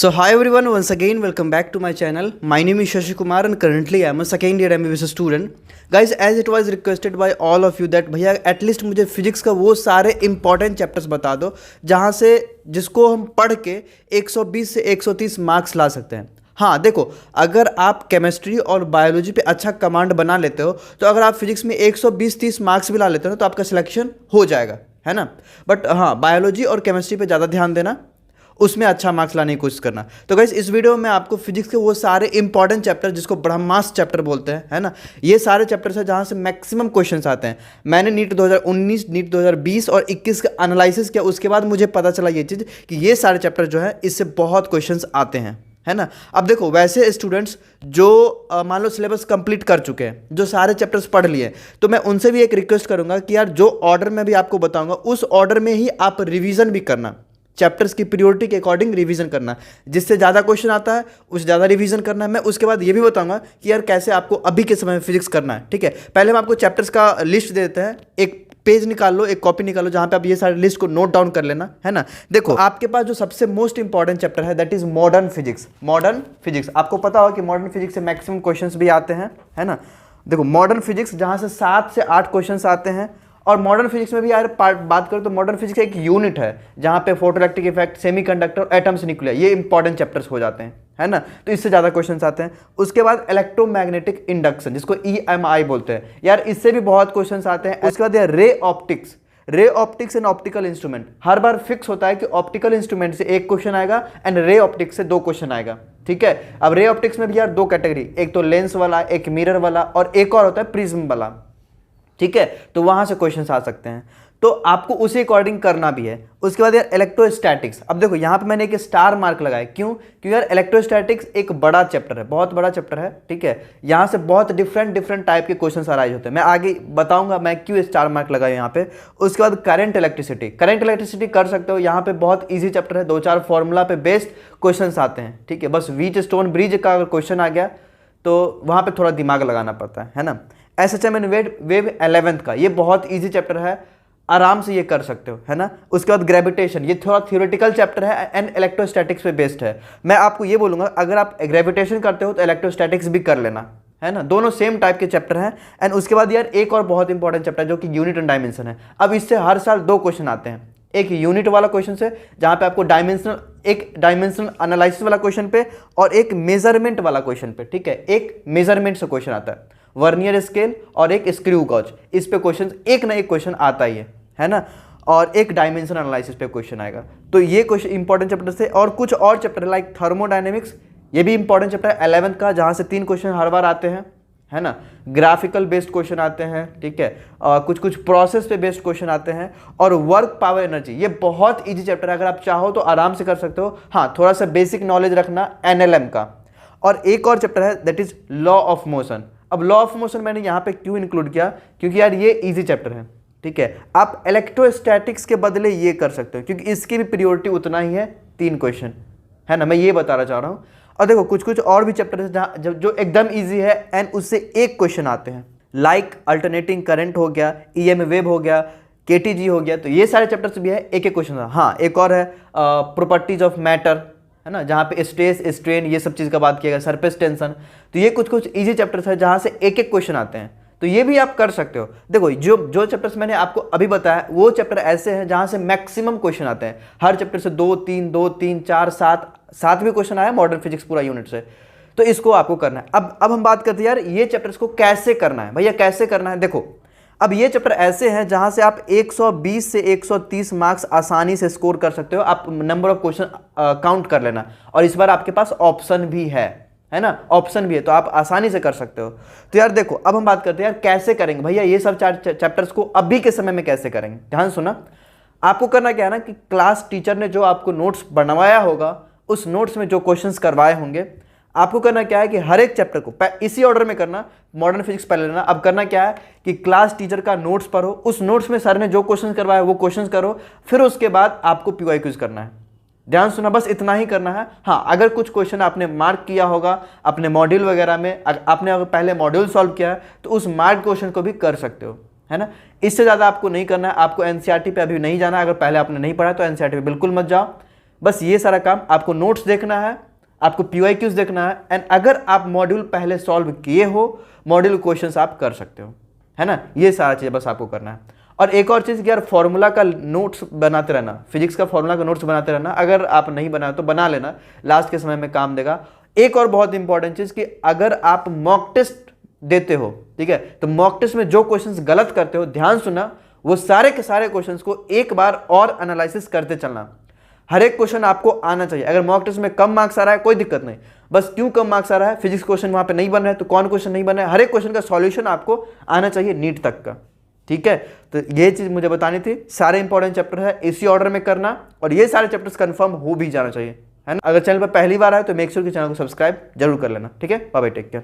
So hi everyone, once again welcome back to my channel. My name is Shashi Kumar and currently I am a second year MBBS student. Guys, as it was requested by all of you that भैया at least मुझे physics का वो सारे important chapters बता दो जहाँ से जिसको हम पढ़ के 120 से 130 मार्क्स ला सकते हैं। हाँ देखो, अगर आप केमिस्ट्री और बायोलॉजी पे अच्छा कमांड बना लेते हो तो अगर आप फिजिक्स में 120-30 मार्क्स भी ला लेते हो ना तो आपका सिलेक्शन हो जाएगा, है ना। बट हाँ, बायोलॉजी और केमिस्ट्री पे ज़्यादा ध्यान देना, उसमें अच्छा मार्क्स लाने की कोशिश करना। तो गाइस, इस वीडियो में आपको फिजिक्स के वो सारे इंपॉर्टेंट चैप्टर जिसको ब्रह्मास्त्र चैप्टर बोलते हैं, है ना, ये सारे चैप्टर्स हैं जहाँ से मैक्सिमम क्वेश्चंस आते हैं। मैंने नीट 2019, नीट 2020 और 21 का एनालिसिस किया, उसके बाद मुझे पता चला ये चीज़ कि ये सारे चैप्टर जो है इससे बहुत क्वेश्चंस आते हैं, है ना। अब देखो, वैसे स्टूडेंट्स जो मान लो सिलेबस कंप्लीट कर चुके हैं, जो सारे चैप्टर्स पढ़ लिए, तो मैं उनसे भी एक रिक्वेस्ट करूंगा कि यार जो ऑर्डर में भी आपको बताऊंगा उस ऑर्डर में ही आप रिवीजन भी करना, चैप्टर्स की प्रायोरिटी के अकॉर्डिंग रिवीजन करना। जिससे ज़्यादा क्वेश्चन आता है उससे ज़्यादा रिवीजन करना है। मैं उसके बाद ये भी बताऊंगा कि यार कैसे आपको अभी के समय में फिजिक्स करना है, ठीक है। पहले हम आपको चैप्टर्स का लिस्ट दे देते हैं। एक पेज निकाल लो, एक कॉपी निकालो जहाँ पे आप ये सारे लिस्ट को नोट डाउन कर लेना, है ना। देखो, आपके पास जो सबसे मोस्ट इंपॉर्टेंट चैप्टर है that is modern physics. Modern physics आपको पता होगा कि मॉडर्न फिजिक्स से मैक्सिमम क्वेश्चंस भी आते हैं, है ना। देखो, मॉडर्न फिजिक्स जहाँ से 7 से 8 क्वेश्चंस आते हैं। और मॉडर्न फिजिक्स में भी यार बात करो तो मॉडर्न फिजिक्स एक यूनिट है जहाँ पे photoelectric effect, semiconductor, atoms, nuclear, ये इंपॉर्टेंट चैप्टर्स हो जाते हैं, है ना। तो इससे ज़्यादा क्वेश्चंस आते हैं। उसके बाद इलेक्ट्रोमैग्नेटिक इंडक्शन जिसको EMI बोलते हैं, यार इससे भी बहुत क्वेश्चंस आते हैं। उसके बाद यार ray optics and optical instrument, her bar fix होता है कि ऑप्टिकल इंस्ट्रूमेंट से एक क्वेश्चन आएगा एंड रे ऑप्टिक्स से 2 क्वेश्चन आएगा, ठीक है। अब रे ऑप्टिक्स में भी यार 2 कैटेगरी, एक तो लेंस वाला, एक मिरर वाला, और एक और होता है प्रिज्म वाला, ठीक है। तो वहां से क्वेश्चंस आ सकते हैं, तो आपको उसी अकॉर्डिंग करना भी है। उसके बाद यार इलेक्ट्रोस्टैटिक्स, अब देखो यहाँ पे मैंने एक स्टार मार्क लगाया, क्यों? क्योंकि यार इलेक्ट्रोस्टैटिक्स एक बड़ा चैप्टर है, बहुत बड़ा चैप्टर है, ठीक है। यहाँ से बहुत डिफरेंट टाइप के क्वेश्चंस अराइज होते हैं। मैं आगे बताऊंगा मैं क्यों स्टार मार्क लगाया यहाँ पे। उसके बाद करंट इलेक्ट्रिसिटी कर सकते हो, यहाँ पे बहुत ईजी चैप्टर है, 2-4 फॉर्मूला पे बेस्ड क्वेश्चन आते हैं, ठीक है। बस व्हीट स्टोन ब्रिज का अगर क्वेश्चन आ गया तो वहाँ पे थोड़ा दिमाग लगाना पड़ता है ना। SHM एंड वेव 11th का, ये बहुत इजी चैप्टर है, आराम से ये कर सकते हो, है ना। उसके बाद ग्रेविटेशन, ये थोड़ा थ्योरेटिकल चैप्टर है एंड इलेक्ट्रोस्टैटिक्स पे बेस्ड है। मैं आपको ये बोलूँगा अगर आप ग्रेविटेशन करते हो तो इलेक्ट्रोस्टैटिक्स भी कर लेना, है ना। दोनों सेम टाइप के चैप्टर हैं। एंड उसके बाद यार एक और बहुत इंपॉर्टेंट चैप्टर जो कि यूनिट एंड डायमेंशन है। अब इससे हर साल 2 क्वेश्चन आते हैं, एक यूनिट वाला क्वेश्चन से जहाँ पे आपको डायमेंशनल एनालिसिस वाला क्वेश्चन पे, और एक मेजरमेंट वाला क्वेश्चन पे, ठीक है। एक मेजरमेंट से क्वेश्चन आता है, वर्नियर स्केल और एक स्क्रू गॉज, इस पे क्वेश्चन एक ना एक क्वेश्चन आता ही है ना। और एक डायमेंशन एनालिसिस पे क्वेश्चन आएगा। तो ये क्वेश्चन इंपॉर्टेंट चैप्टर से। और कुछ और चैप्टर लाइक थर्मोडायनेमिक्स, ये भी इंपॉर्टेंट चैप्टर है 11th का, जहाँ से 3 क्वेश्चन हर बार आते हैं, है ना। ग्राफिकल बेस्ड क्वेश्चन आते हैं, ठीक है। कुछ प्रोसेस पे बेस्ड क्वेश्चन आते हैं। और वर्क पावर एनर्जी, ये बहुत इजी चैप्टर है, अगर आप चाहो तो आराम से कर सकते हो। हाँ, थोड़ा सा बेसिक नॉलेज रखना NLM का। और एक और चैप्टर है that is law of motion. अब लॉ ऑफ मोशन मैंने यहाँ पे क्यों इंक्लूड किया? क्योंकि यार ये इजी चैप्टर है, ठीक है। आप इलेक्ट्रोस्टैटिक्स के बदले ये कर सकते हो क्योंकि इसकी भी प्रायोरिटी उतना ही है, 3 क्वेश्चन, है ना। मैं ये बताना चाह रहा हूँ। और देखो, कुछ और भी चैप्टर है जहाँ जो एकदम ईजी है एंड उससे 1 क्वेश्चन आते हैं, लाइक अल्टरनेटिंग करंट हो गया, EM वेव हो गया, KTG हो गया। तो ये सारे चैप्टर्स भी है, एक क्वेश्चन। हाँ, एक और है प्रॉपर्टीज ऑफ मैटर, है ना, जहाँ पे स्ट्रेस, स्ट्रेन, ये सब चीज़ का बात किया गया, सरफेस टेंशन। तो ये कुछ इजी चैप्टर्स है जहाँ से एक क्वेश्चन आते हैं, तो ये भी आप कर सकते हो। देखो, जो चैप्टर्स मैंने आपको अभी बताया वो चैप्टर ऐसे हैं जहाँ से मैक्सिमम क्वेश्चन आते हैं। हर चैप्टर से 2, 3, 4, 7 भी क्वेश्चन आया मॉडर्न फिजिक्स पूरा यूनिट से, तो इसको आपको करना है। अब हम बात करते हैं यार ये चैप्टर्स को कैसे करना है। भैया कैसे करना है? देखो, अब ये चैप्टर ऐसे हैं जहां से आप 120 से 130 मार्क्स आसानी से स्कोर कर सकते हो। आप नंबर ऑफ क्वेश्चन काउंट कर लेना, और इस बार आपके पास ऑप्शन भी है ना, ऑप्शन भी है, तो आप आसानी से कर सकते हो। तो यार देखो, अब हम बात करते हैं यार कैसे करेंगे। भैया ये सब 4 चैप्टर्स को अभी के समय में कैसे करेंगे, ध्यान सुना। आपको करना क्या है ना कि क्लास टीचर ने जो आपको नोट्स बनवाया होगा, उस नोट्स में जो क्वेश्चंस करवाए होंगे, आपको करना क्या है कि हर एक चैप्टर को इसी ऑर्डर में करना। मॉडर्न फिजिक्स पहले लेना। अब करना क्या है कि क्लास टीचर का नोट्स पढ़ो, उस नोट्स में सर ने जो क्वेश्चन करवाया वो क्वेश्चन करो, फिर उसके बाद आपको PY क्विज करना है। ध्यान सुना, बस इतना ही करना है। हाँ, अगर कुछ क्वेश्चन आपने मार्क किया होगा अपने मॉड्यूल वगैरह में, आपने अगर पहले मॉड्यूल सॉल्व किया है तो उस मार्क क्वेश्चन को भी कर सकते हो, है ना। इससे ज़्यादा आपको नहीं करना है। आपको NCERT पे अभी नहीं जाना। अगर पहले आपने नहीं पढ़ा तो NCERT पे बिल्कुल मत जाओ। बस ये सारा काम आपको, नोट्स देखना है, आपको PYQs देखना है, एंड अगर आप मॉड्यूल पहले सॉल्व किए हो, मॉड्यूल क्वेश्चंस आप कर सकते हो, है ना। ये सारा चीज़ बस आपको करना है। और एक और चीज़ कि यार फॉर्मूला का नोट्स बनाते रहना, फिजिक्स का फॉर्मूला का नोट्स बनाते रहना। अगर आप नहीं बनाए तो बना लेना, लास्ट के समय में काम देगा। एक और बहुत इंपॉर्टेंट चीज़ कि अगर आप मॉक टेस्ट देते हो, ठीक है, तो मॉक टेस्ट में जो क्वेश्चंस गलत करते हो, ध्यान सुना, वो सारे के सारे क्वेश्चंस को एक बार और एनालिसिस करते चलना। हर एक क्वेश्चन आपको आना चाहिए। अगर मॉक टेस्ट में कम मार्क्स आ रहा है कोई दिक्कत नहीं, बस क्यों कम मार्क्स आ रहा है, फिजिक्स क्वेश्चन वहां पे नहीं बन रहा है तो कौन क्वेश्चन नहीं बन रहा है, हर एक क्वेश्चन का सॉल्यूशन आपको आना चाहिए नीट तक का, ठीक है। तो ये चीज मुझे बतानी थी। सारे इंपॉर्टेंट चैप्टर है इसी ऑर्डर में करना, और ये सारे चैप्टर्स कंफर्म हो भी जाना चाहिए, है ना। अगर चैनल पर पहली बार आए तो मेक श्योर कि चैनल को सब्सक्राइब जरूर कर लेना, ठीक है। Bye bye, take care.